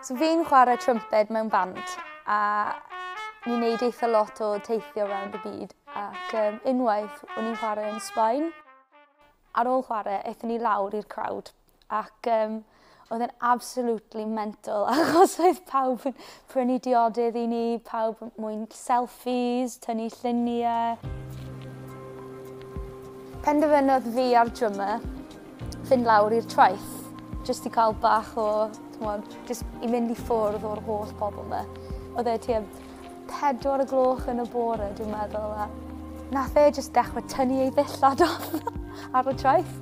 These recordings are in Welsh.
So fi'n chwarae trumped mewn band a ni'n neud eitha lot o teithio rownd y byd ac unwaith o'n i'n chwarae yn Sbaen. Ar ôl chwarae, eithon ni lawr i'r crowd ac oedd e'n absolutely mental achos oedd pawb yn prynu diodydd i ni, pawb yn mwyn selfies, tynnu lluniau. Penderfynodd fi a'r drummer fynd lawr i'r traeth, jyst i cael bach o, jyst i mynd i ffwrdd o'r holl bobl yma. Oedd e tua 4 gloch yn y bore, dwi'n meddwl, a nath e jyst dechrau tynnu ei ddillad off ar y traeth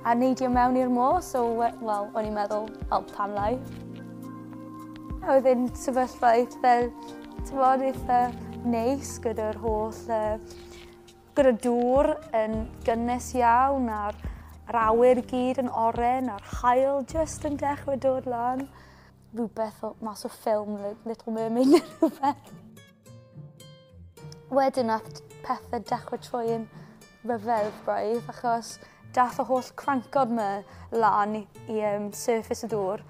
a neidio mewn i'r môr, so, wel, o'n i'n meddwl, pan lai. Oedd e'n sefyllfaeth fel, eitha neis gyda'r holl, gyda dŵr yn gynnes iawn, a'r awyr i gyd yn oren, a'r haul jyst yn dechrau dod lan. Rhywbeth mas o ffilm, Little Mermaid neu rhywbeth. Wedyn nath pethau dechrau troi yn rhyfedd braidd, achos dath y holl crancod yma lan i surface y dŵr,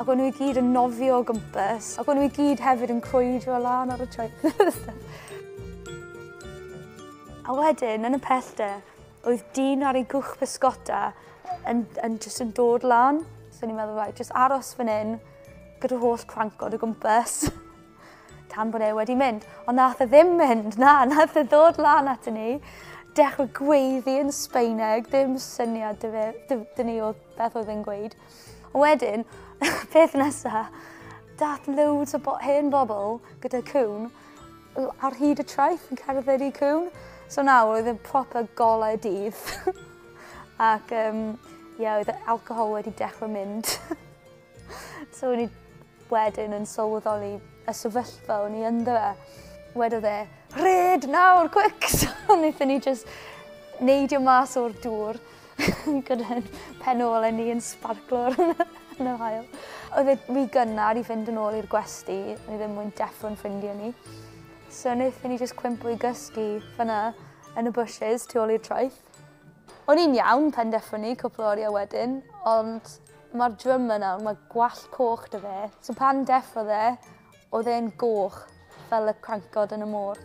ac o'n nhw i gyd yn nofio o gwmpas, ac o'n nhw i gyd hefyd yn crwydro lan ar y traeth. A wedyn, yn y pellter, oedd dyn ar ei gwch bysgota yn dod lan. So ni'n meddwl, jyst aros fan hyn gyda'r holl crancod o gwmpas tan bod e wedi mynd. Ond nath e ddim mynd, nath e ddod lan ato ni, dechrau gweiddi yn Sbaeneg, ddim syniad dy ni o beth oedd e'n gweud. Wedyn, peth nesaf, dath loads o hen bobl gyda cwn ar hyd y traeth yn cerdded i cwn. So nawr oedd e'n proper golau dydd ac oedd y alcohol wedi dechrau mynd. So o'n i wedyn yn sylweddoli y sefyllfa o'n i ynddo fe. Wedodd e, "Red nawr, quick!" So wnaethon ni jyst neidio mas o'r dŵr gyda'n penol ni yn sparclor yn y haul. Oedd e rhy gynnar i fynd yn ôl i'r gwesty, ni ddim mwyn deffro'n ffrindiau ni. So wnaethon ni jyst cwympo i gysgu fyna yn y bushes tu ôl i'r traeth. O'n i'n iawn pendeffro ni cwpl o oriau wedyn, ond mae'r drummer nawr, mae gwallt coch dy fe. So pan deffrodd e, oedd e'n goch fel y crancod yn y môr.